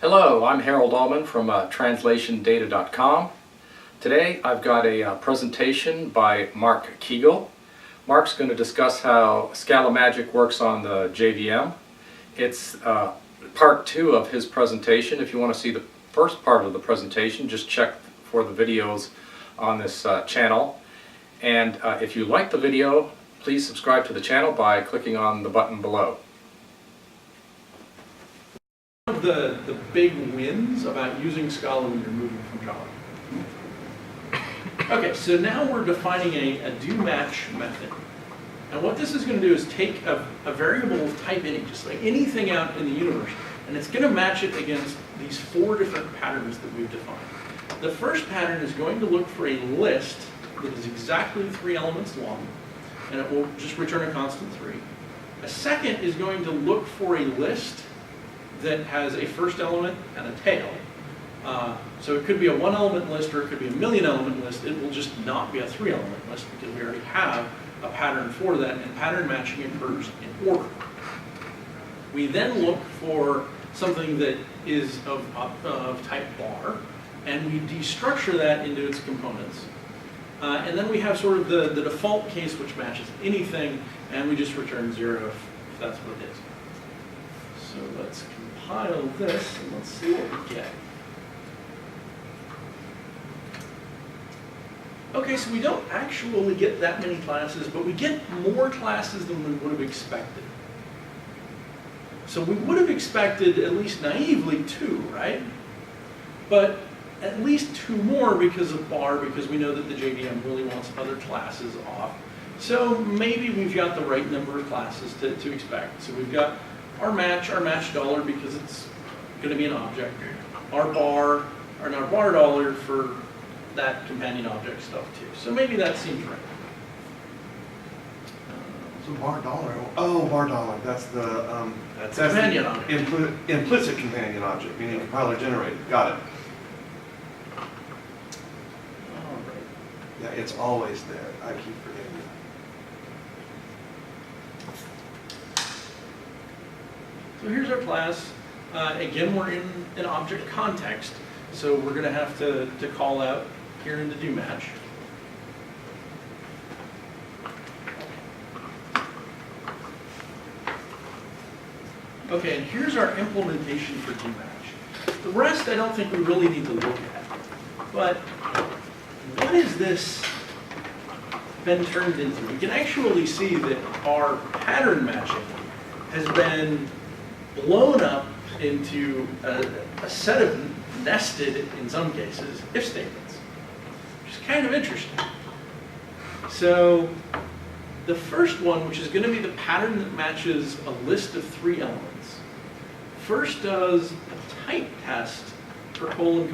Hello, I'm Harold Allman from translationdata.com. Today I've got a presentation by Mark Kegel. Mark's going to discuss how Scala Magic works on the JVM. It's part 2 of his presentation. If you want to see the first part of the presentation, just check for the videos on this channel. And if you like the video, please subscribe to the channel by clicking on the button below. The big wins about using Scala when you're moving from Java. Okay, so now we're defining a do-match method. And what this is going to do is take a variable of type any, just like anything out in the universe, and it's going to match it against these 4 different patterns that we've defined. The first pattern is going to look for a list that is exactly 3 elements long, and it will just return a constant 3. A second is going to look for a list that has a first element and a tail. So it could be a 1-element list or it could be a 1,000,000-element list. It will just not be a 3-element list because we already have a pattern for that, and pattern matching occurs in order. We then look for something that is of type bar, and we destructure that into its components. And then we have sort of the default case which matches anything, and we just return 0 if that's what it is. So let's compile this and let's see what we get. Okay, so we don't actually get that many classes, but we get more classes than we would have expected. So we would have expected, at least naively, 2, right? But at least 2 more because of bar, because we know that the JVM really wants other classes off. So maybe we've got the right number of classes to expect. So we've got our match dollar because it's going to be an object, our bar dollar for that companion object stuff too. So maybe that seems right. So bar dollar. Oh, bar dollar. That's the that's companion object. Implicit companion object, meaning compiler generated. Got it. All right. Yeah, it's always there. I keep forgetting. So here's our class. Again, we're in an object context, so we're going to have to call out here in the do match. Okay, and here's our implementation for do match. The rest I don't think we really need to look at. But what has this been turned into? We can actually see that our pattern matching has been blown up into a set of nested, in some cases, if statements, which is kind of interesting. So the first one, which is going to be the pattern that matches a list of 3 elements, first does a type test for colon.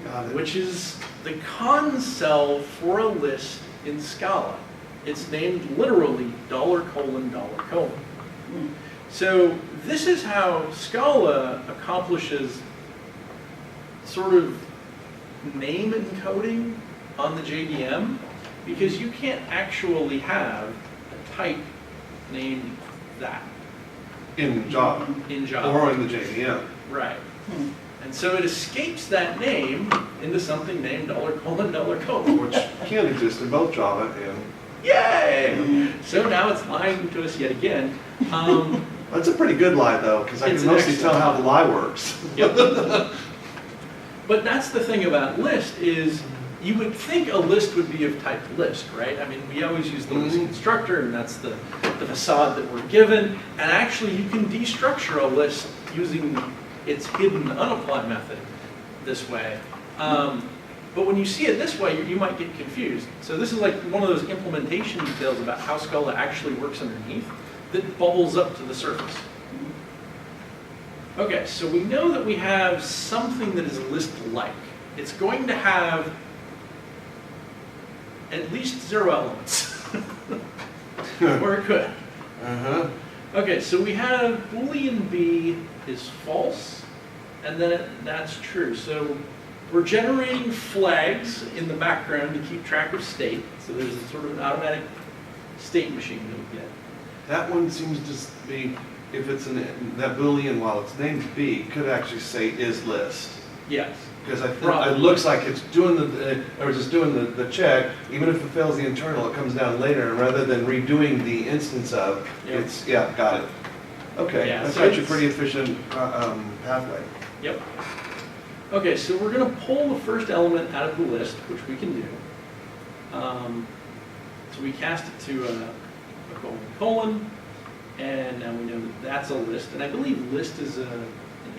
Got it. Which is the con cell for a list in Scala. It's named literally $::. So this is how Scala accomplishes sort of name encoding on the JVM, because you can't actually have a type named that. In Java. In Java. Or in the JVM. Right. And so it escapes that name into something named $::. Which can exist in both Java and... Yay! So now it's lying to us yet again. That's a pretty good lie, though, because I can mostly tell how the lie works. Yep. But that's the thing about list is you would think a list would be of type list, right? I mean, we always use the list constructor, and that's the facade that we're given. And actually, you can destructure a list using its hidden unapply method this way. But when you see it this way, you might get confused. So this is like one of those implementation details about how Scala actually works underneath that bubbles up to the surface. Okay, so we know that we have something that is list-like. It's going to have at least 0 elements. Or it could. Okay, so we have Boolean B is false, and then that's true. So we're generating flags in the background to keep track of state. So there's a sort of an automatic state machine that we get. That one seems to be if it's that Boolean, while it's named B, could actually say is list. Yes. Because I think Probably. it looks like it's doing or just doing the check, even if it fails the internal, it comes down later, and rather than redoing the instance of, Yep. it's, yeah, got it. Okay, Yeah, that's so actually a it's- pretty efficient pathway. Yep. Okay, so we're going to pull the first element out of the list, which we can do. So we cast it to a colon, and now we know that that's a list. And I believe list is an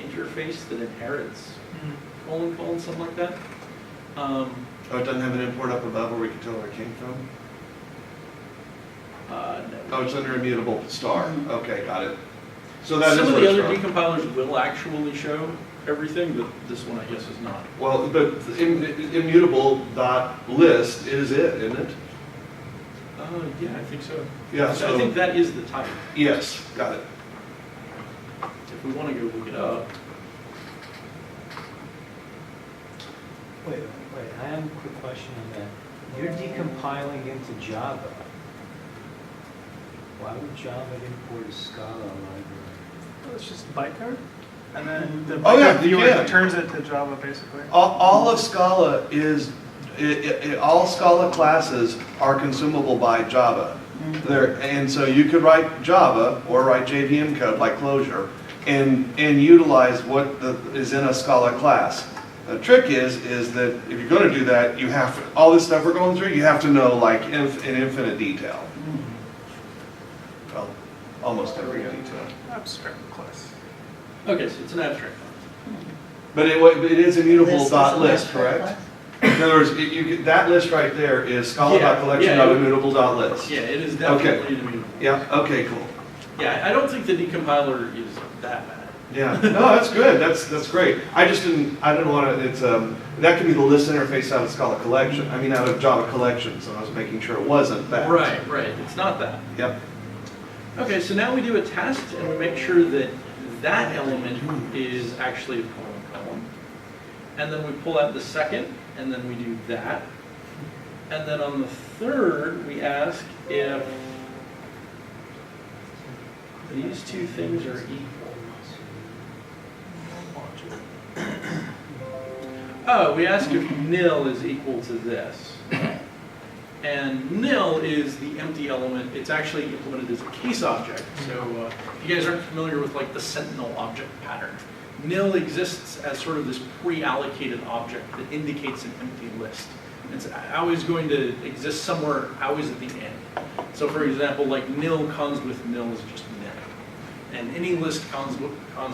interface that inherits colon, something like that. Oh, it doesn't have an import up above where we can tell where it came from? No. Oh, it's under immutable star. Okay, got it. So that Some is of where the it's other from. decompilers will actually show everything, but this one I guess is not. Well, but immutable dot list is it, isn't it? Yeah, I think so. Yeah, So I think that is the type. yes, got it. If we want to go look it up. Wait, I have a quick question on that. You're decompiling into Java. Why would Java import a Scala library? It's just a bytecode, and then the Oh, yeah, bytecode viewer yeah. returns it to Java, basically. All of Scala is, all Scala classes are consumable by Java. And so you could write Java or write JVM code like Clojure and utilize what is in a Scala class. The trick is that if you're going to do that, you have to, all this stuff we're going through, you have to know like in infinite detail. Well, almost every detail. Abstract class. Okay, so it's an abstract class. But it is immutable List is dot an list, abstract correct? class? In other words, that list right there is Scala Yeah, dot collection yeah, dot it- immutable dot list. Yeah, it is definitely immutable. Yeah, okay, cool. Yeah, I don't think the decompiler is that bad. Yeah, no, that's good, that's great. I didn't want to, that could be the list interface out of Scala collection, out of Java collection, so I was making sure it wasn't that. Right, it's not that. Yep, Okay, so now we do a test and we make sure that that element is actually a colon. And then we pull out the second, and then we do that. And then on the third, we ask if these two things are equal. Oh, we ask if nil is equal to this. And nil is the empty element. It's actually implemented as a case object. So if you guys aren't familiar with like the Sentinel object pattern, nil exists as sort of this pre-allocated object that indicates an empty list. It's always going to exist somewhere, always at the end. So for example, like nil cons with nil is just nil. And any list cons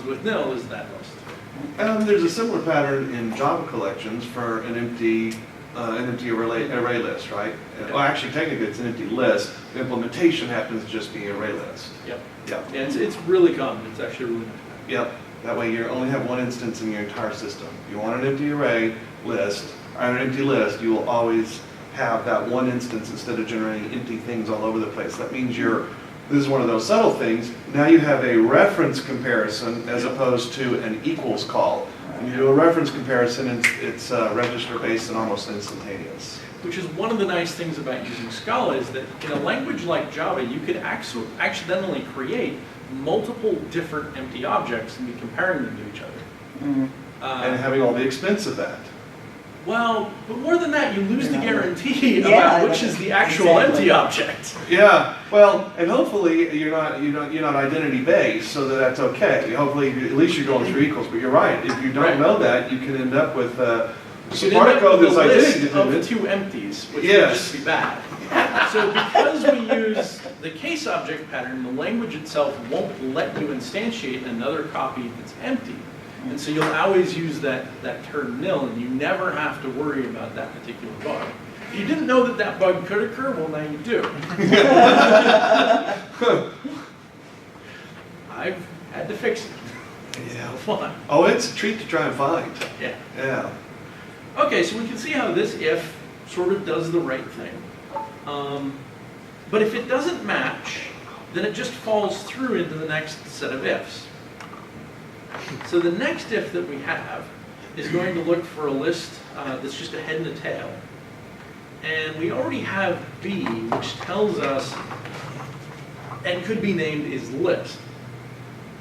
with nil is that list. there's a similar pattern in Java collections for an empty array list, right? Well, actually, technically, it's an empty list. The implementation happens to just be an array list. Yep. Yep. Yeah, it's really common. It's actually really nice. Yep. That way, you only have one instance in your entire system. If you want an empty array list, or an empty list, you will always have that one instance instead of generating empty things all over the place. That means this is one of those subtle things. Now you have a reference comparison as opposed to an equals call. When you do a reference comparison, it's register-based and almost instantaneous. Which is one of the nice things about using Scala is that in a language like Java, you could accidentally create multiple different empty objects and be comparing them to each other. And having all the expense of that. Well, but more than that, you lose the guarantee Yeah, about which is the actual exactly. empty object. Yeah, well, and hopefully you're not identity based, so that's okay. Hopefully, at least you're going through equals. But you're right. If you don't Right. know that, you can end up with You some part of end up code with that's a list identity of dependent. two empties, which Yes. would just be bad. So because we use the case object pattern, the language itself won't let you instantiate another copy that's empty. And so you'll always use that term nil, and you never have to worry about that particular bug. If you didn't know that bug could occur, well, now you do. I've had to fix it. Yeah. It's fun. Oh, it's a treat to try and find. Yeah. Yeah. Okay, so we can see how this if sort of does the right thing. But if it doesn't match, then it just falls through into the next set of ifs. So the next if that we have is going to look for a list that's just a head and a tail. And we already have B, which tells us, and could be named is list.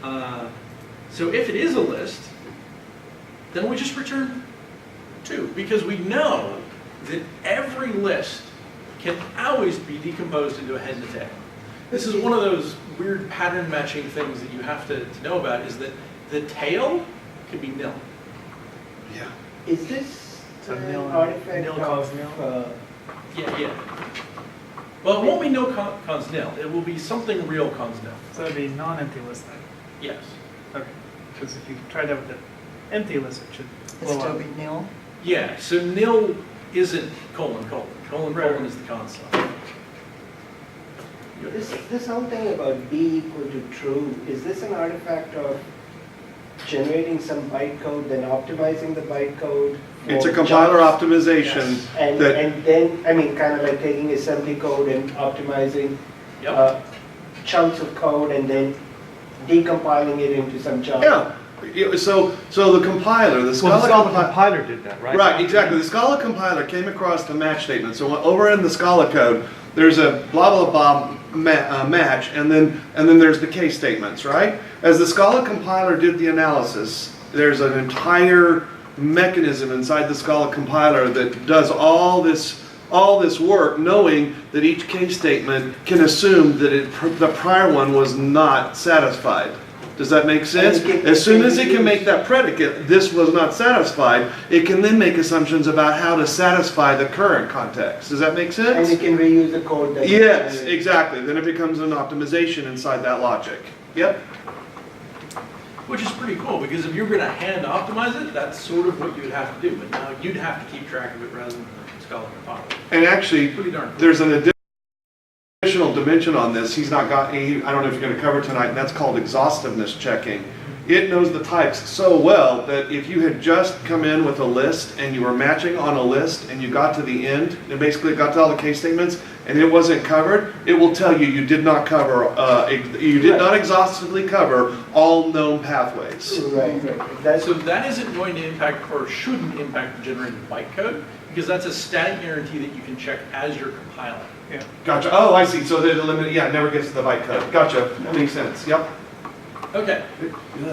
So if it is a list, then we just return 2, because we know that every list can always be decomposed into a head and a tail. This is one of those weird pattern matching things that you have to know about, is that the tail can be nil. Yeah. Is this So an nil- artifact nil of, cons nil? Yeah. Well, it won't be no cons nil. It will be something real cons nil. So it'd be non-empty list then. Yes. Okay. Because if you try that with the empty list, it should It's blow still up. be nil. Yeah, so nil isn't colon. Colon Right. is the con stuff. this whole thing about b equal to true, is this an artifact of generating some bytecode, then optimizing the bytecode? It's a for compiler jumps? optimization And, that, and then, I mean, kind of like taking assembly code and optimizing Yep. chunks of code and then decompiling it into some jump. yeah. So the compiler, the Well, Scala the Scala compiler. compiler did that, right? Right, exactly. The Scala compiler came across the match statement. So over in the Scala code, there's a blah blah blah match, and then there's the case statements, right? As the Scala compiler did the analysis, there's an entire mechanism inside the Scala compiler that does all this work, knowing that each case statement can assume that the prior one was not satisfied. Does that make sense? As soon as it can make that predicate, this was not satisfied, it can then make assumptions about how to satisfy the current context. Does that make And sense? you can reuse the code that. Yes, exactly. Then it becomes an optimization inside that logic. Yep. Which is pretty cool, because if you're going to hand optimize it, that's sort of what you would have to do. But now you'd have to keep track of it rather than the Scala compiler. And actually, Pretty darn cool. there's an additional dimension on this I don't know if you're going to cover tonight, and that's called exhaustiveness checking. It knows the types so well that if you had just come in with a list and you were matching on a list and you got to the end and basically got to all the case statements and it wasn't covered, it will tell you did not cover, you did not exhaustively cover all known pathways. Right. That's, So that isn't going to impact, or shouldn't impact, the generated bytecode, because that's a static guarantee that you can check as you're compiling. Yeah. Gotcha. Oh, I see. So it never gets to the bytecode. Gotcha. That makes sense. Yep. Okay,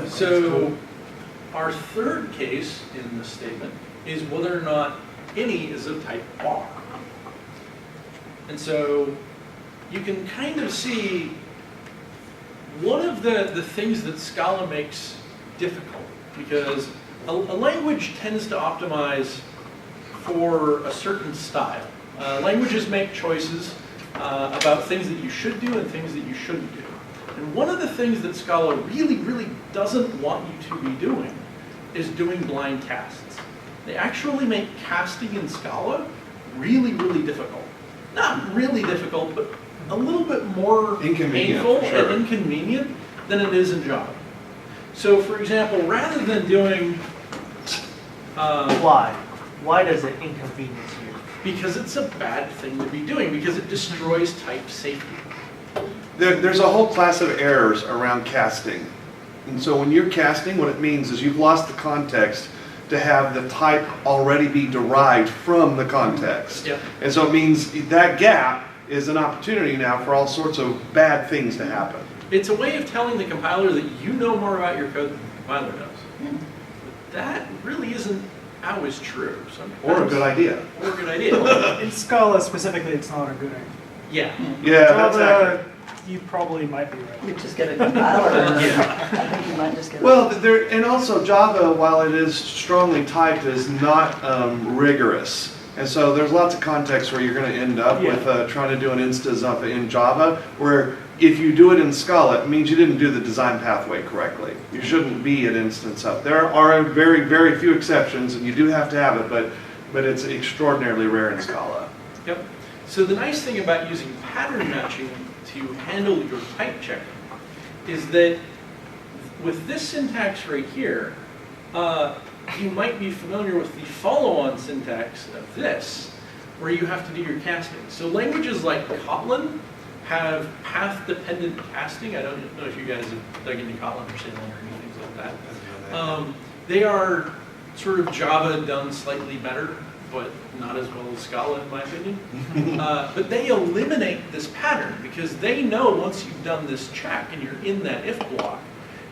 so our third case in this statement is whether or not any is of type bar. And so you can kind of see one of the things that Scala makes difficult, because a language tends to optimize for a certain style. Languages make choices about things that you should do and things that you shouldn't do. And one of the things that Scala really, really doesn't want you to be doing is doing blind casts. They actually make casting in Scala really, really difficult. Not really difficult, but a little bit more Inconvenient, painful sure. and inconvenient than it is in Java. So for example, rather than doing Why does it inconvenience you? because it's a bad thing to be doing, because it destroys type safety. There's a whole class of errors around casting. And so when you're casting, what it means is you've lost the context to have the type already be derived from the context. Yep. And so it means that gap is an opportunity now for all sorts of bad things to happen. It's a way of telling the compiler that you know more about your code than the compiler does. But that really isn't always true. Sometimes, Or a good idea. Or a good idea. In Scala specifically, it's not a good idea. Yeah. Yeah, that's accurate. Java, you probably might be right. You just get a compiler. Yeah. I think you might just get. Well, and also Java, while it is strongly typed, is not rigorous. And so there's lots of contexts where you're going to end up with trying to do an instance of it in Java, where if you do it in Scala, it means you didn't do the design pathway correctly. You shouldn't be an instance of. There are very, very few exceptions, and you do have to have it, but it's extraordinarily rare in Scala. Yep. So the nice thing about using pattern matching to handle your type checking is that with this syntax right here, you might be familiar with the follow-on syntax of this, where you have to do your casting. So languages like Kotlin have path-dependent casting. I don't know if you guys have dug into Kotlin or Scala or anything like that. They are sort of Java done slightly better, but not as well as Scala in my opinion. But they eliminate this pattern because they know once you've done this check and you're in that if block,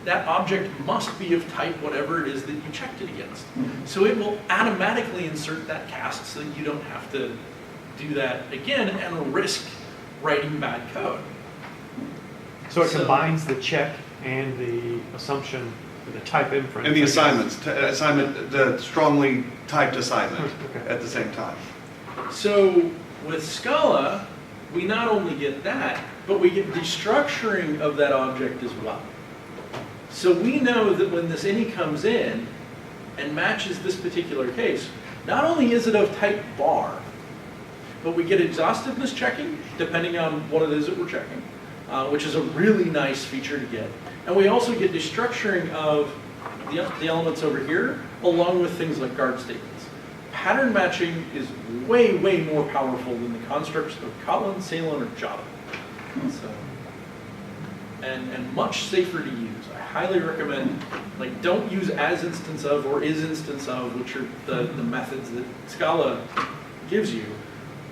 that object must be of type whatever it is that you checked it against. So it will automatically insert that cast so that you don't have to do that again and risk writing bad code. So it So- combines the check and the assumption, the type inference. And the I guess. assignment, the strongly typed assignment Okay. at the same time. So with Scala, we not only get that, but we get destructuring of that object as well. So we know that when this any comes in and matches this particular case, not only is it of type bar, but we get exhaustiveness checking, depending on what it is that we're checking, which is a really nice feature to get. And we also get destructuring of the elements over here, along with things like guard statements. Pattern matching is way, way more powerful than the constructs of Kotlin, Salem, or Java. So, and much safer to use. I highly recommend, like, don't use as instance of or is instance of, which are the methods that Scala gives you.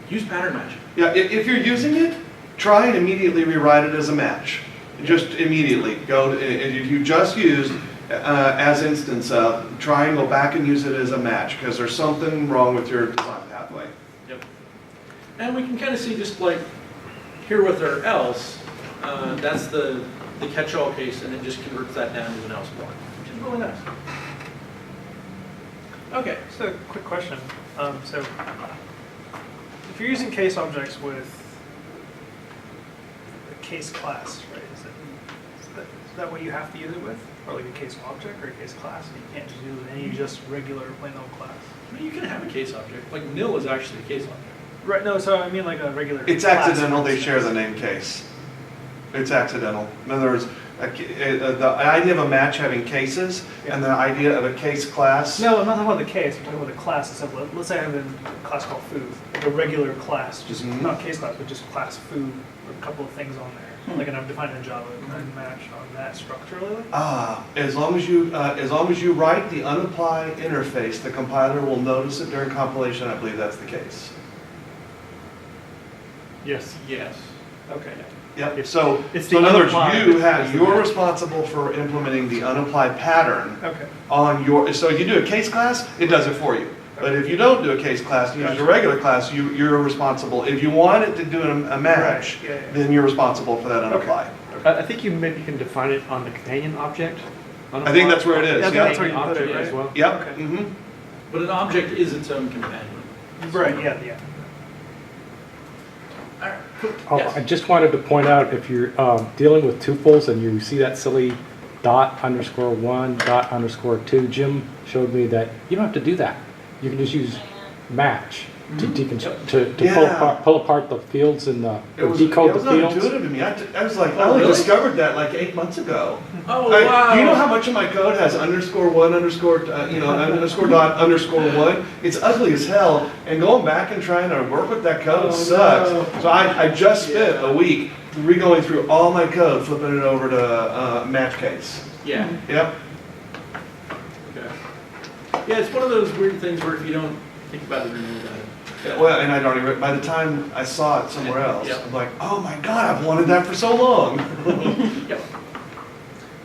Use pattern matching. Yeah, if you're using it, try and immediately rewrite it as a match. Just immediately go, if you just used as instance of, try and go back and use it as a match, because there's something wrong with your design pathway. Yep. And we can kind of see just like here with our else, that's the catch-all case, and it just converts that down to an else block, which is really nice. Okay. Just a quick question. So if you're using case objects with a case class, right? Is that what you have to use it with? Or like a case object or a case class? And you can't just use any just regular plain old class? I mean, you can have a case object. Like nil is actually a case object. Right, no, so I mean like a regular It's class, accidental, for they share the instance. name case. It's accidental. In other words, the idea of a match having cases and the idea of a case class. No, I'm not talking about the case, I'm talking about the class itself. Let's say I have a class called food, like a regular class, just Mhm. not case class, but just class food, with a couple of things on there. Like, and I'm defining in Java, and match on that structurally. As long as you write the unapply interface, the compiler will notice it during compilation. I believe that's the case. Yes. Yes. Okay. Yep. It's- So, it's so in the other words, unapply you're that's the match. responsible for implementing the unapplied pattern Okay. on your. So if you do a case class, it does it for you. But if you don't do a case class, you use a regular class, you're responsible. If you want it to do a match, Right, yeah, yeah. then you're responsible for that unapply. I think you maybe can define it on the companion object. I think that's where it is. Yeah, I think Yep. that's where you put it, Object right? as well. Yep. Okay. Mm-hmm. But an object is its own companion. Right, yeah. All right, cool. Oh, Yes. I just wanted to point out, if you're dealing with tuples and you see that silly ._1, ._2, Jim showed me that you don't have to do that. You can just use match to Yeah. pull apart the fields and or It was decode the not fields. intuitive to me. I was like, I Oh, only really? discovered that like 8 months ago. Oh, wow. Do you know how much of my code has _1, _._1? It's ugly as hell, and going back and trying to work with that code sucks. no. So I just spent a week re-going through all my code, flipping it over to match case. Yeah. Yep. Okay. Yeah, it's one of those weird things where if you don't think about it or know about it. Yeah, well, and I'd already, by the time I saw it somewhere else, Yeah. I'm like, oh my god, I've wanted that for so long. Yep.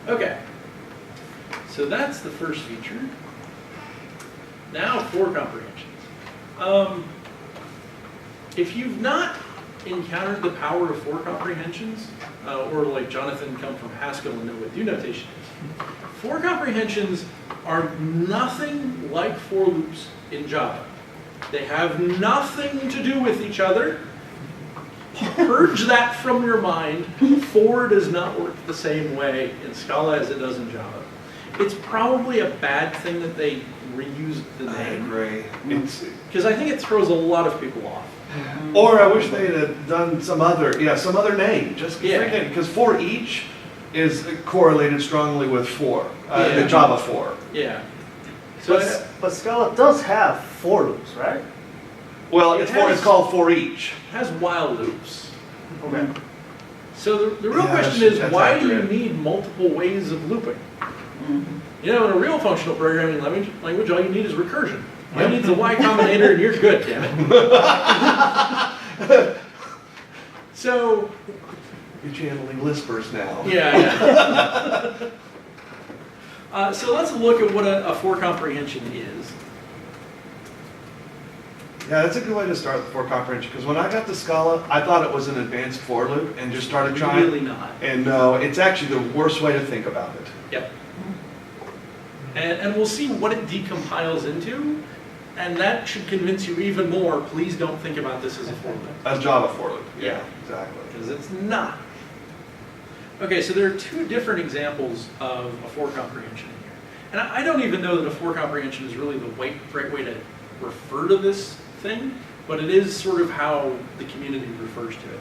Okay. So that's the first feature. Now for comprehensions. If you've not encountered the power of for comprehensions, or like Jonathan come from Haskell and know what do notation is, for comprehensions are nothing like for loops in Java. They have nothing to do with each other. Purge that from your mind. For does not work the same way in Scala as it does in Java. It's probably a bad thing that they reused the I name, agree. because I think it throws a lot of people off. Or I wish they'd have done some other name, just Yeah. freaking, because for each is correlated strongly with for, Yeah. the Java for. Yeah. So But Scala does have for loops, right? Well, It it's has- called for each. it has while loops. Okay. So the real Yeah, question that's- is, that's why do you accurate. need multiple ways of looping? You know, in a real functional programming language, all you need is recursion. All you need is a Y Combinator and you're good, damn it. So, You're channeling Lispers now. yeah. So let's look at what a for comprehension is. Yeah, that's a good way to start with for comprehension, because when I got to Scala, I thought it was an advanced for loop and just started trying. Really not. And no, it's actually the worst way to think about it. Yep. And we'll see what it decompiles into, and that should convince you even more. Please don't think about this as a for loop. As Java for loop. Yeah. Exactly. Because it's not. Okay, so there are two different examples of a for comprehension in here. And I don't even know that a for comprehension is really the right way to refer to this thing, but it is sort of how the community refers to it.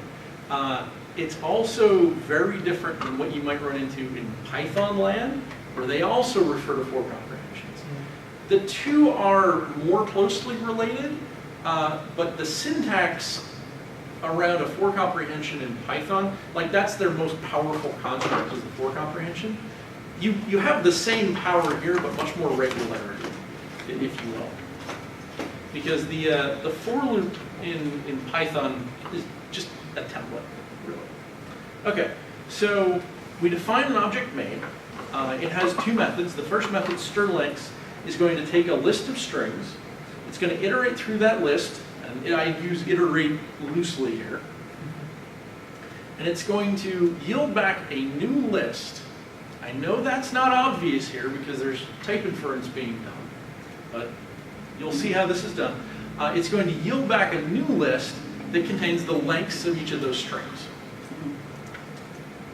It's also very different than what you might run into in Python land, where they also refer to for comprehensions. The two are more closely related, but the syntax around a for comprehension in Python, like that's their most powerful construct is the for comprehension. You have the same power here, but much more regularity, if you will. Because the for loop in Python is just a template, really. Okay, so we define an object main. It has two methods. The first method, strLengths, is going to take a list of strings. It's going to iterate through that list, and I use iterate loosely here. And it's going to yield back a new list. I know that's not obvious here because there's type inference being done, but you'll see how this is done. It's going to yield back a new list that contains the lengths of each of those strings.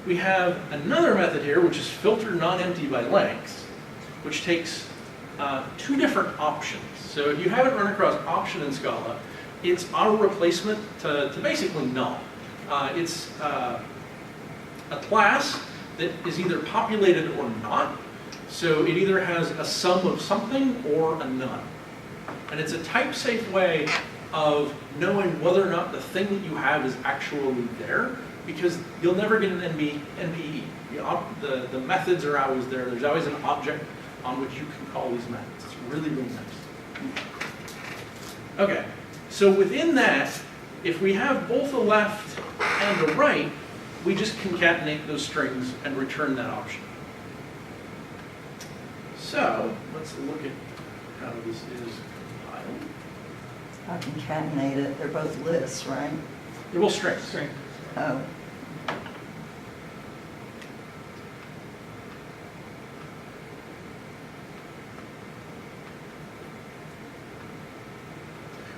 We have another method here, which is filter non-empty by lengths, which takes two different options. So if you haven't run across option in Scala, it's auto replacement to basically null. It's a class that is either populated or not. So it either has a sum of something or a none. And it's a type-safe way of knowing whether or not the thing that you have is actually there, because you'll never get an NPE. The methods are always there. There's always an object on which you can call these methods. It's really, really nice. Okay, so within that, if we have both a left and a right, we just concatenate those strings and return that option. So let's look at how this is compiled. I concatenate it, they're both lists, right? They're both strings. Oh.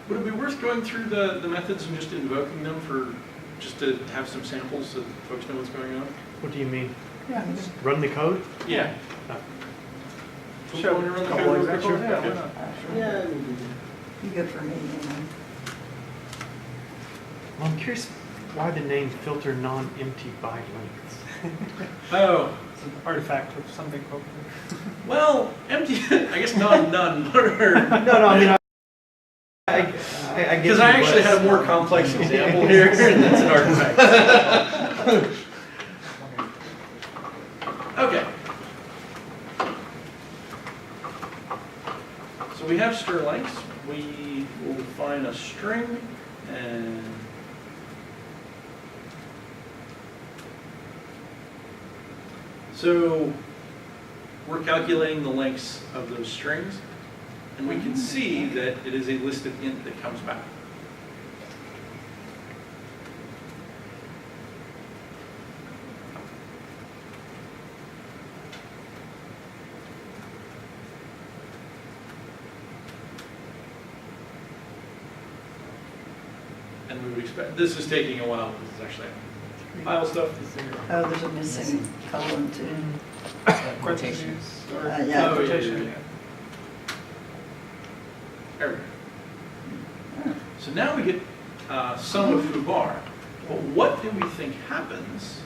Would it be worth going through the methods and just invoking them just to have some samples so that folks know what's going on? What do you mean? Yeah. Run the code? Yeah. Sure. Want to run the Couple code real examples? quick? Yeah, Okay. why not? Yeah. You good for me, Well, I'm curious why the name filter non-empty by lengths. Oh, It's an artifact of something probably. well, empty, I guess none. No, I mean, I get Because I you, actually but- had a more complex example here, and that's an artifact. Okay. So we have strlengths. We will define a string, and so we're calculating the lengths of those strings, and we can see that it is a listed int that comes back. And we would expect, this is taking a while because it's actually file stuff. Oh, there's a missing colon too. Quotations. Or Yeah. Oh, yeah, quotation, yeah. There we go. So now we get sum of foo bar. But what do we think happens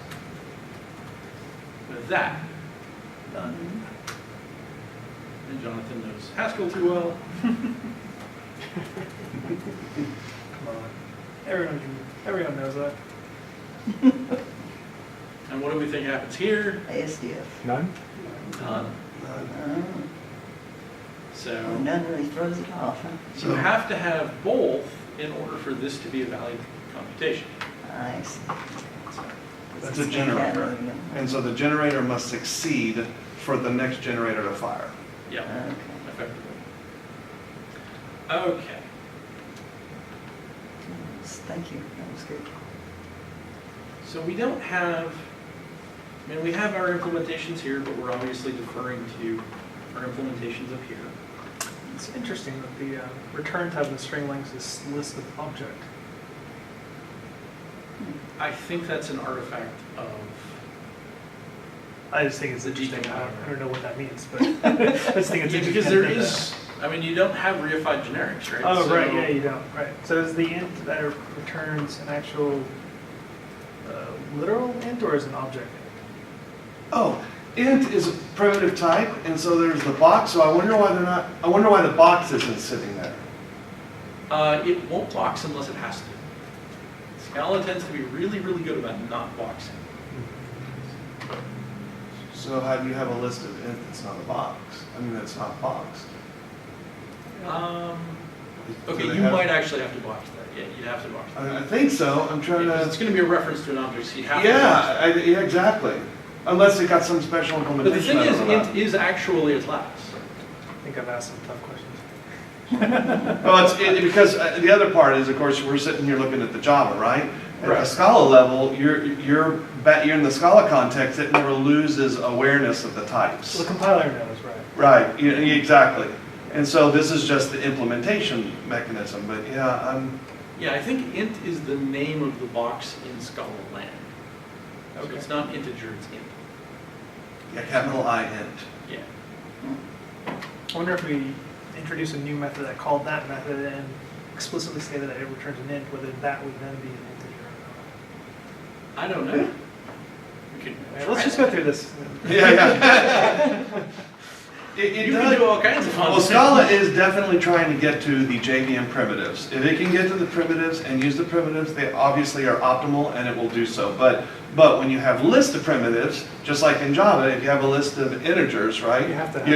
with that? None. And Jonathan knows Haskell too well. Come on. Everyone knows that. And what do we think happens here? ASDF. None? None. Oh, So none really throws it off, huh? you have to have both in order for this to be a valid computation. I see. So, That's a generator. And so the generator must succeed for the next generator to fire. Yeah, Okay. effectively. Okay. Thank you, that was good. So we don't have, I mean, we have our implementations here, but we're obviously deferring to our implementations up here. It's interesting that the return type of the string length is list of object. I think that's an artifact of, I just think it's The interesting. I decompiler. don't know what that means, but I just think it's yeah, interesting. because there is, I mean, you don't have reified generics, right? Oh, So- right, yeah, you don't, right. So is the int that returns an actual literal int or is it an object int? Oh, int is a primitive type, and so there's the box, so I wonder why the box isn't sitting there. It won't box unless it has to. Scala tends to be really, really good about not boxing. So how do you have a list of int that's not a box? I mean, that's not boxed. Okay, Do they you have- might actually have to box that. Yeah, you'd have to box that. I think so, I'm trying Because it's to, going to be a reference to an object, so you have to box that. yeah, exactly. Unless they got some special But the implementation. thing I is, don't know about. int is actually a class. I think I've asked some tough questions. Well, because the other part is, of course, we're sitting here looking at the Java, right? At the Right. Scala level, you're in the Scala context, it never loses awareness of the So types. the compiler knows, right? Right, exactly. And so this is just the implementation mechanism, but yeah, Yeah, I think int is the name of the box in Scala land. So Okay. it's not integer, it's int. yeah, capital I int. Yeah. I wonder if we introduce a new method that called that method and explicitly say that it returns an int, whether that would then be an integer or I don't know. We could not. try Let's just that. go through this. Yeah. It You does. can do all kinds of fun Well, things. Scala is definitely trying to get to the JVM primitives. If it can get to the primitives and use the primitives, they obviously are optimal and it will do so. But when you have list of primitives, just like in Java, if you have a list of integers, right? You have to have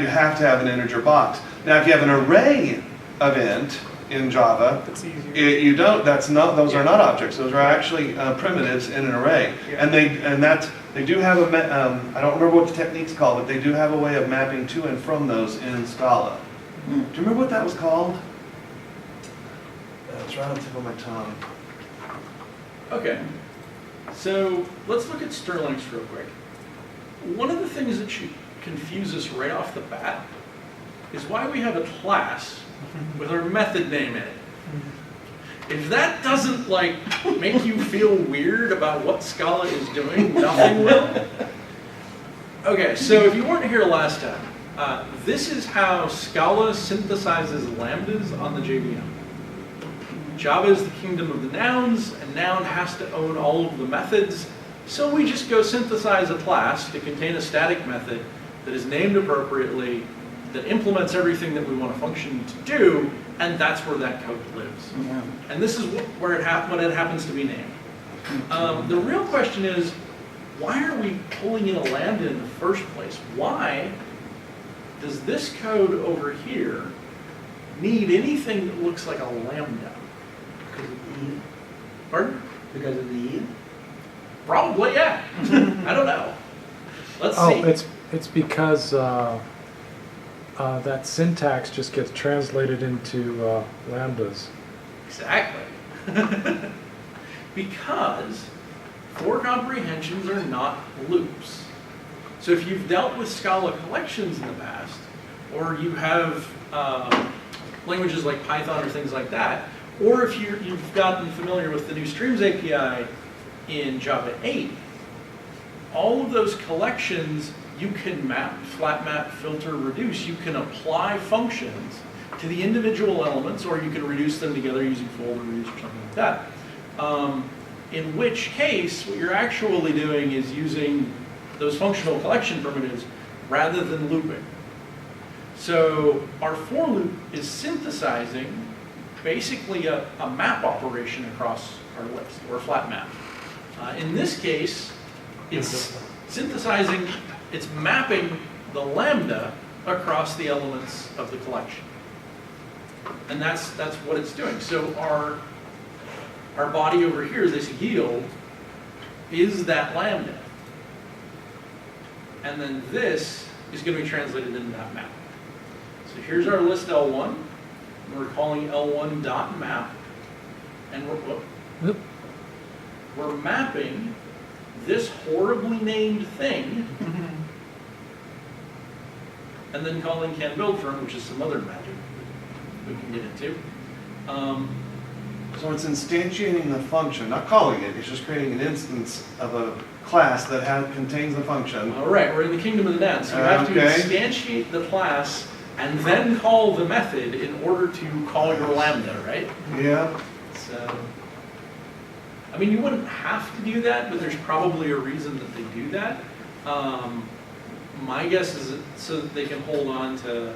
you have to have an integer box. Now, if you have an array of int in Java, That's easier. you don't. Those are not objects. Those are actually primitives in an array. Yeah. They do have I don't remember what the technique's called, but they do have a way of mapping to and from those in Scala. Do you remember what that was called? It's right on the tip of my tongue. Okay, so let's look at Sterling's real quick. One of the things that should confuse us right off the bat is why we have a class with our method name in it. If that doesn't make you feel weird about what Scala is doing, nothing will. Okay, so if you weren't here last time, this is how Scala synthesizes lambdas on the JVM. Java is the kingdom of the nouns, and noun has to own all of the methods. So we just go synthesize a class to contain a static method that is named appropriately, that implements everything that we want a function to do, and that's where that code lives. Yeah. And this is where it when it happens to be named. The real question is, why are we pulling in a lambda in the first place? Why does this code over here need anything that looks like a lambda? Because of E? Pardon? Because of the E? Probably, yeah. I don't know. Let's see. Oh, it's because that syntax just gets translated into lambdas. Exactly. Because for comprehensions are not loops. So if you've dealt with Scala collections in the past, or you have languages like Python or things like that, or if you've gotten familiar with the new Streams API in Java 8, all of those collections you can map, flat map, filter, reduce. You can apply functions to the individual elements, or you can reduce them together using folder reduce or something like that. In which case, what you're actually doing is using those functional collection primitives rather than looping. So our for loop is synthesizing basically a map operation across our list, or a flat map. In this case, it's synthesizing, it's mapping the lambda across the elements of the collection. And that's what it's doing. So our body over here, this yield, is that lambda. and then this is going to be translated into that map. So here's our list L1, and we're calling L1.map, and we're mapping this horribly named thing, and then calling can build from, which is some other magic we can get into. So it's instantiating the function, not calling it, it's just creating an instance of a class that contains the function. All right, we're in the kingdom of the dance. So you have to instantiate the class and then call the method in order to call your lambda, right? Yeah. So, I mean, you wouldn't have to do that, but there's probably a reason that they do that. My guess is so that they can hold on to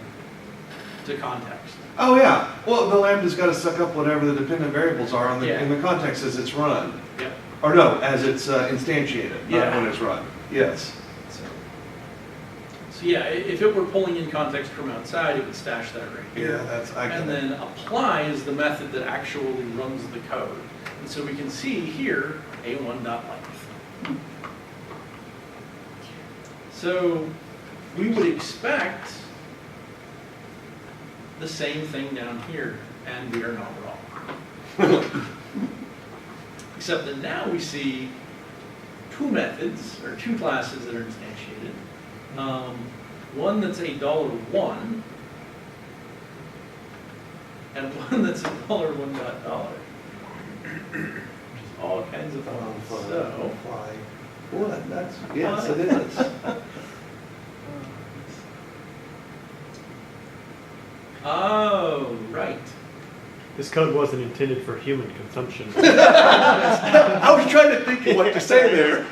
context. Oh yeah. Well, the lambda's got to suck up whatever the dependent variables are in the context as it's run. Yep. Or no, as it's instantiated, not when it's run. Yes. So yeah, if it were pulling in context from outside, it would stash that right here. Yeah, and then apply is the method that actually runs the code. And so we can see here, a1.length. So we would expect the same thing down here, and we are not wrong. Except that now we see two methods, or two classes that are instantiated. One that's $1, and one that's $1.dollar. All kinds of fun. So, what? That's yes, it is. Oh, right. This code wasn't intended for human consumption. I was trying to think of what to say there.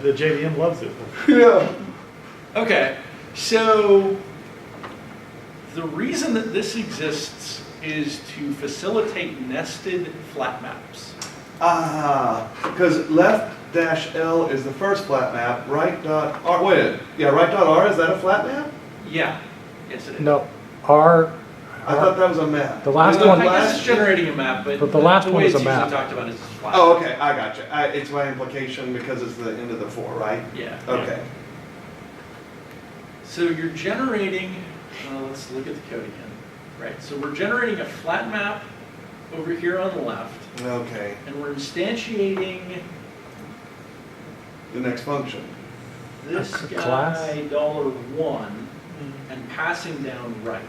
The JVM loves it. Yeah. Okay, so the reason that this exists is to facilitate nested flat maps. Because left-L is the first flat map, right.R, wait, yeah, right.R, is that a flat map? Yeah, yes it is. No, I thought that was a map. The last Well, one. I guess it's generating a map, but the last the one way is it's a map. usually talked about is flat. Oh, okay, I got you. It's by implication because it's the end of the 4, right? Yeah. Okay. So you're generating, let's look at the code again. Right, so we're generating a flat map over here on the left, Okay. and we're instantiating The next function. this A guy class? $1 and passing down right.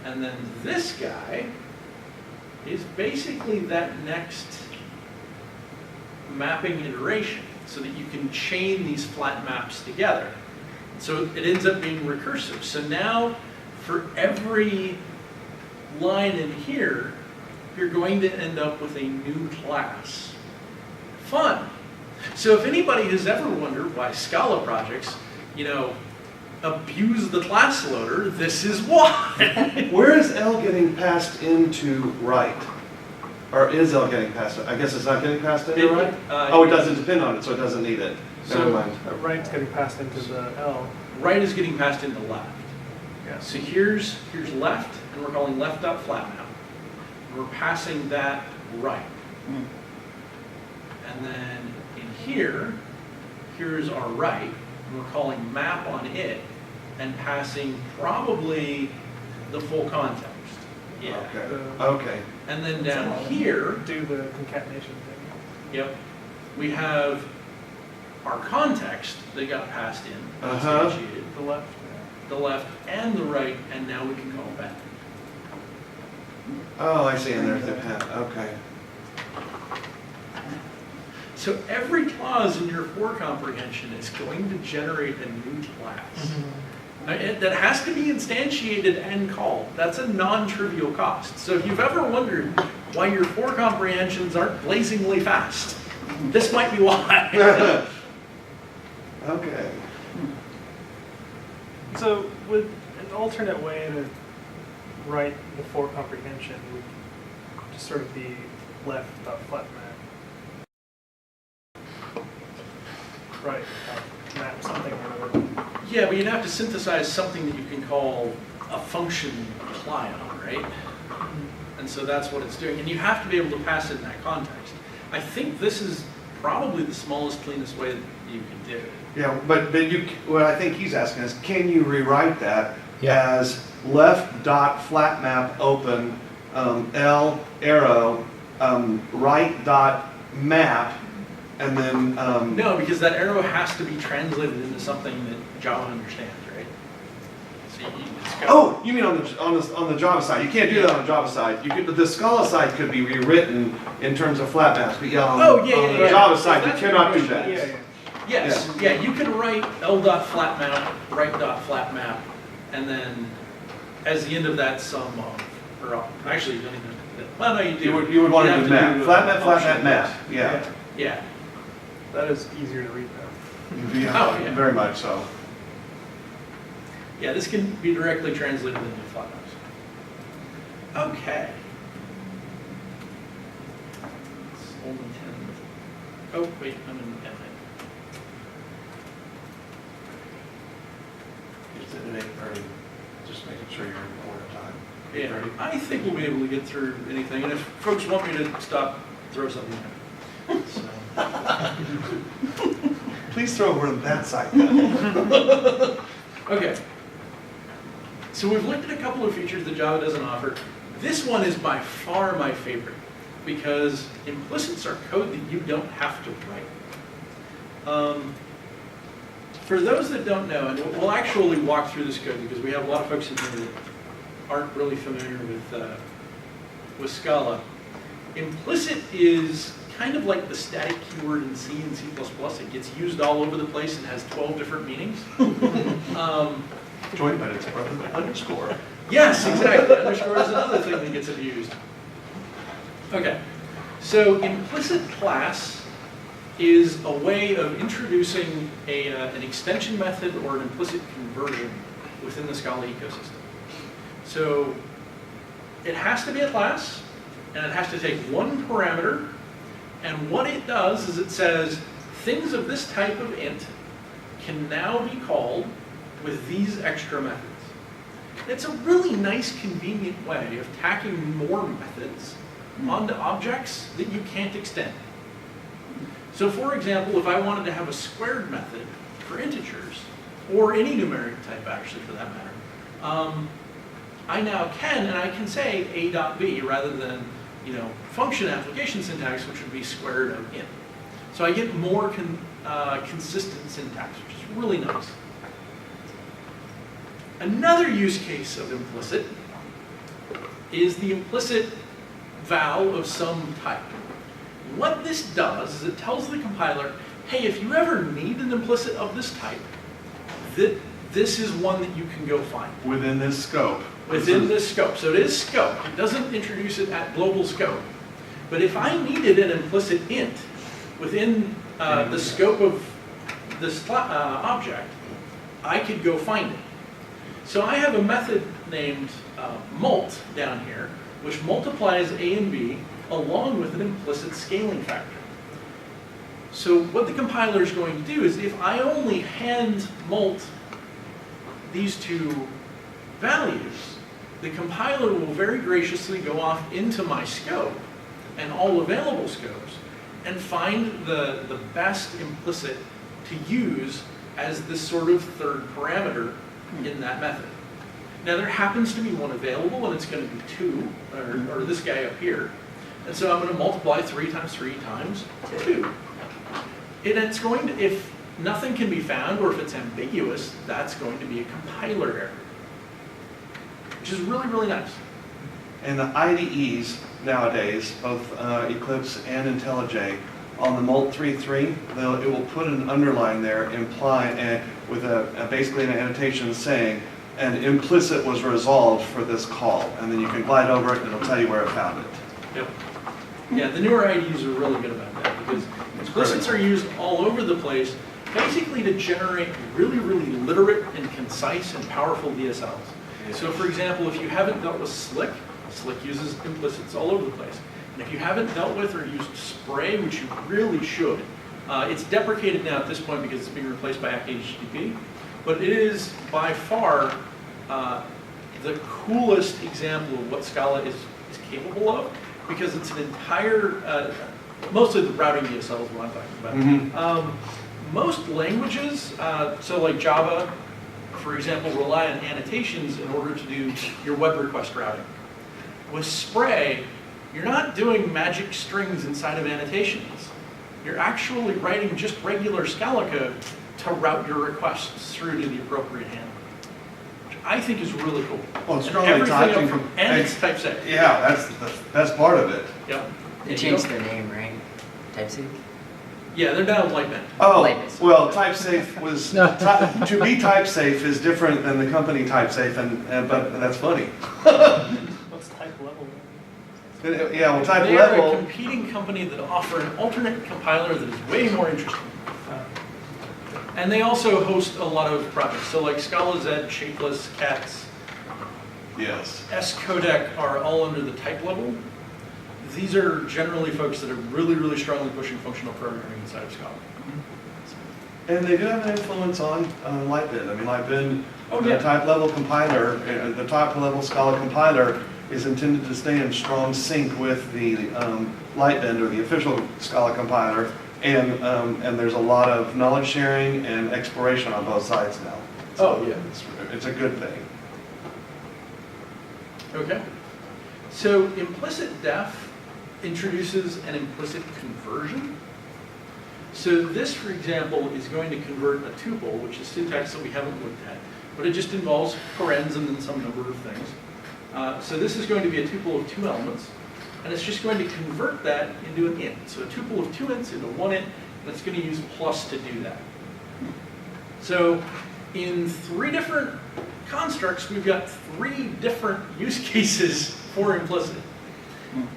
And then this guy is basically that next mapping iteration so that you can chain these flat maps together. So it ends up being recursive. So now for every line in here, you're going to end up with a new class. Fun. So if anybody has ever wondered why Scala projects, abuse the class loader, this is why. Where is L getting passed into right? Or is L getting passed? I guess it's not getting passed into right? It doesn't depend on it, so it doesn't need it. Never mind. Right's getting passed into the L. Right is getting passed into left. Yeah. So here's left, and we're calling left.flat now. We're passing that right. And then in here's our right, and we're calling map on it, and passing probably the full context. Yeah. Okay. And then down here, Do the concatenation thing. yep, we have our context that got passed in, Uh-huh. instantiated, The left. the left and the right, and now we can call back. Oh, I see, and there's the pen. Okay. So every clause in your for comprehension is going to generate a new class. That has to be instantiated and called. That's a non-trivial cost. So if you've ever wondered why your for comprehensions aren't blazingly fast, this might be why. Okay. So would an alternate way to write the for comprehension would just sort of be left.flat map. Right, map something or other. Yeah, but you'd have to synthesize something that you can call a function apply on, right? And so that's what it's doing. And you have to be able to pass it in that context. I think this is probably the smallest, cleanest way that you can do it. Yeah, but what I think he's asking is, can you rewrite that Yeah. as left dot flat map open, L arrow, right dot map, and then, No, because that arrow has to be translated into something that Java understands, right? So it's got, oh, you mean on the Java side? You can't do that on the Java side. You could, the Scala side could be rewritten in terms of flat maps, but yeah, on Oh, yeah, on yeah, the yeah. Java So side, you that's cannot your do question. that. yes, yeah, you can write L dot flat map, right dot flat map, and then as the end of that sum of, or actually you don't even, well, no, you do. You would want You'd to have do map, do a flat map, function. map, yeah. Yeah, That is easier to read though. Yeah, Oh, yeah. very much so. yeah, this can be directly translated into flat maps. Okay. It's only 10. Oh, wait, I'm in M9. It's at 8:30, just making sure you're in order time. Yeah, 8:30. I think we'll be able to get through anything, and if folks want me to stop, throw something in. So, Please throw over on that side then. okay. So we've looked at a couple of features that Java doesn't offer. This one is by far my favorite because implicits are code that you don't have to write. For those that don't know, and we'll actually walk through this code because we have a lot of folks in here that aren't really familiar with Scala. Implicit is kind of like the static keyword in C and C++. It gets used all over the place and has 12 different meanings. Joined by its brother, the underscore. Yes, exactly. Underscore is another thing that gets abused. Okay, so implicit class is a way of introducing an extension method or an implicit conversion within the Scala ecosystem. So it has to be a class, and it has to take one parameter, and what it does is it says things of this type of int can now be called with these extra methods. It's a really nice, convenient way of tacking more methods onto objects that you can't extend. So for example, if I wanted to have a squared method for integers, or any numeric type actually for that matter, I now can, and I can say a.b rather than function application syntax, which would be squared of int. So I get more consistent syntax, which is really nice. Another use case of implicit is the implicit val of some type. What this does is it tells the compiler, hey, if you ever need an implicit of this type, this is one that you can go find. Within this scope. Within this scope. So it is scope. It doesn't introduce it at global scope. But if I needed an implicit int within the scope of this object, I could go find it. So I have a method named mult down here, which multiplies a and b along with an implicit scaling factor. So what the compiler is going to do is if I only hand mult these two values, the compiler will very graciously go off into my scope and all available scopes and find the best implicit to use as this sort of third parameter in that method. Now there happens to be one available and it's going to be 2, or this guy up here. And so I'm going to multiply 3 times 3 times 2. And it's going to, if nothing can be found or if it's ambiguous, that's going to be a compiler error. Which is really, really nice. And the IDEs nowadays, both Eclipse and IntelliJ, on the mult 3.3, it will put an underline there, with basically an annotation saying, an implicit was resolved for this call. And then you can glide over it and it'll tell you where it found it. Yep. Yeah, the newer IDEs are really good about that because implicits are used all over the place, basically to generate really, really literate and concise and powerful DSLs. So for example, if you haven't dealt with Slick, Slick uses implicits all over the place. And if you haven't dealt with or used Spray, which you really should, it's deprecated now at this point because it's being replaced by ActHTTP, but it is by far the coolest example of what Scala is capable of because it's an entire Mostly the routing DSL is what I'm talking about. Mhm. Most languages, so like Java, for example, rely on annotations in order to do your web request routing. With Spray, you're not doing magic strings inside of annotations. You're actually writing just regular Scala code to route your requests through to the appropriate handler, which I think is really cool. Well, it's And strongly everything typing up from, and it's typesafe. yeah, that's the best part of it. Yep. They changed their name, right? TypeSafe? Yeah, they're down Lightbend. Oh, Lightness. well, TypeSafe was, to be TypeSafe is different than the company TypeSafe, but that's funny. What's type level? Yeah, well, type They are a level, competing company that offer an alternate compiler that is way more interesting. And they also host a lot of projects. So like Scala Z, Shapeless, Cats, yes. S-Codec are all under the type level. These are generally folks that are really, really strongly pushing functional programming inside of Scala. And they do have an influence on Lightbend. I mean, Lightbend, Oh, the yeah. type level compiler, the type level Scala compiler is intended to stay in strong sync with the Lightbend or the official Scala compiler. And there's a lot of knowledge sharing and exploration on both sides now. Oh, yeah. It's a good thing. Okay. So implicit def introduces an implicit conversion. So this, for example, is going to convert a tuple, which is syntax that we haven't looked at, but it just involves parens and then some number of things. So this is going to be a tuple of 2 elements, and it's just going to convert that into an int. So a tuple of 2 ints into 1 int, and it's going to use plus to do that. So in 3 different constructs, we've got 3 different use cases for implicit.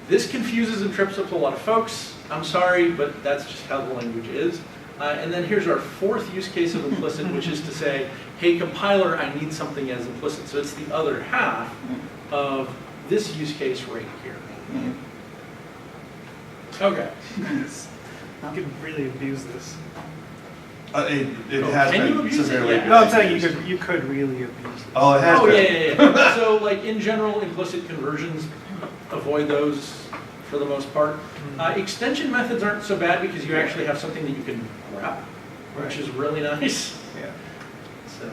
This confuses and trips up a lot of folks. I'm sorry, but that's just how the language is. And then here's our 4th use case of implicit, which is to say, hey, compiler, I need something as implicit. So it's the other half of this use case right here. Okay. You could really abuse this. It has Can you been abuse it? severely. Yeah. No, I'm saying you could really abuse this. Oh, it has Oh, been. yeah. So like in general, implicit conversions, avoid those for the most part. Extension methods aren't so bad because you actually have something that you can wrap, which is really nice. Yeah. So,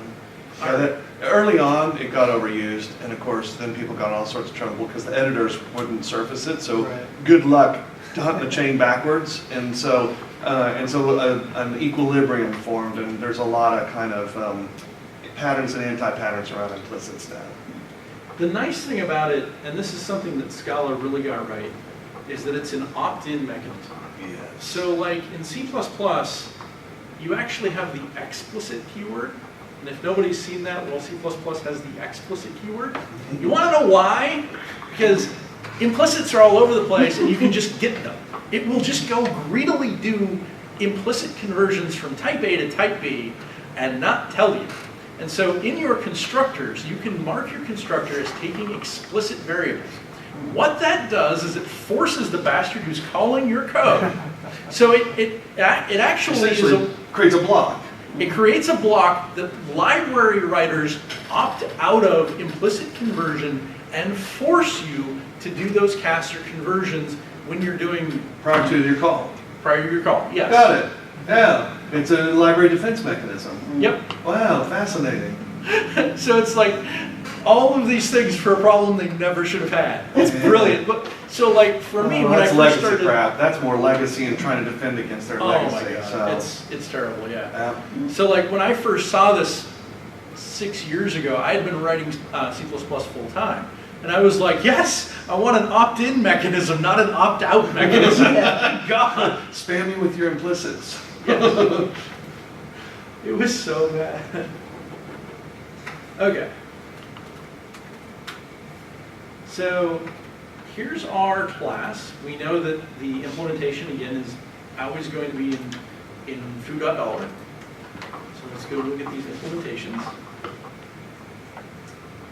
Yeah, early on, it got overused, and of course, then people got in all sorts of trouble because the editors wouldn't surface it. So, Right. good luck hunting the chain backwards, and so an equilibrium formed, and there's a lot of kind of patterns and anti-patterns around implicits now. the nice thing about it, and this is something that Scala really got right, is that it's an opt-in mechanism. Yes. So like in C++, you actually have the explicit keyword. And if nobody's seen that, well, C++ has the explicit keyword. You want to know why? Because implicits are all over the place and you can just get them. It will just go greedily do implicit conversions from type A to type B and not tell you. And so in your constructors, you can mark your constructor as taking explicit variables. What that does is it forces the bastard who's calling your code. So it actually is Essentially creates a block. it creates a block that library writers opt out of implicit conversion and force you to do those caster conversions when you're doing Prior to your call. prior to your call. Yes. Got it. Yeah. It's a library defense mechanism. Yep. Wow, fascinating. So it's like all of these things for a problem they never should have had. It's Yeah. brilliant. But so like for me, when I that's first legacy started, crap. That's more legacy and trying to defend against their oh legacy. my god, it's terrible. Yeah. Yeah. So like when I first saw this 6 years ago, I had been writing C++ full time. And I was like, yes, I want an opt-in mechanism, not an opt-out mechanism. God. Spam me with your implicits. Yes. It was so bad. Okay. So here's our class. We know that the implementation, again, is always going to be in foo.dollar. So let's go look at these implementations.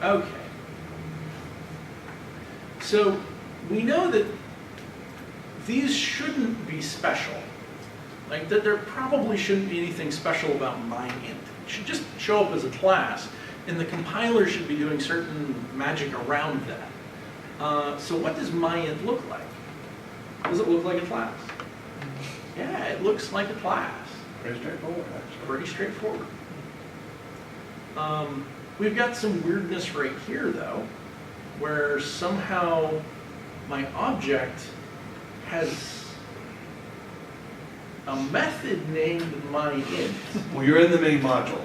Okay. So we know that these shouldn't be special. Like that there probably shouldn't be anything special about myInt. It should just show up as a class, and the compiler should be doing certain magic around that. So what does myInt look like? Does it look like a class? Yeah, it looks like a class. Pretty straightforward, actually. Pretty straightforward. We've got some weirdness right here, though, where somehow my object has a method named myInt. Well, you're in the main module.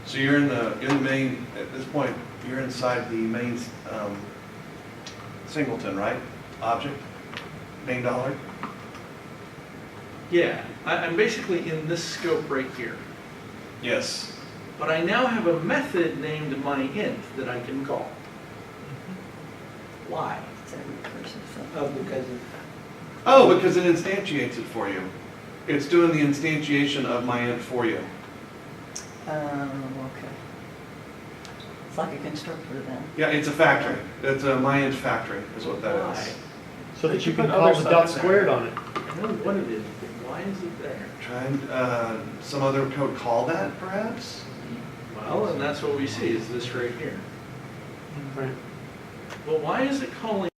So you're in the main, at this point, you're inside the main singleton, right? Object, main dollar. Yeah, I'm basically in this scope right here. Yes. But I now have a method named myInt that I can call. Why? So recursive thing. Oh, because of, Oh, because it instantiates it for you. It's doing the instantiation of myInt for you. Okay. It's like a constructor then. Yeah, it's a factory. It's a myInt factory is what that Why? is. So that But you you can put call other the stuff dot in there. squared on it. I know what it is, but why is it there? Trying, some other code call that, perhaps? Well, and that's what we see, is this right here. Right. Well, why is it calling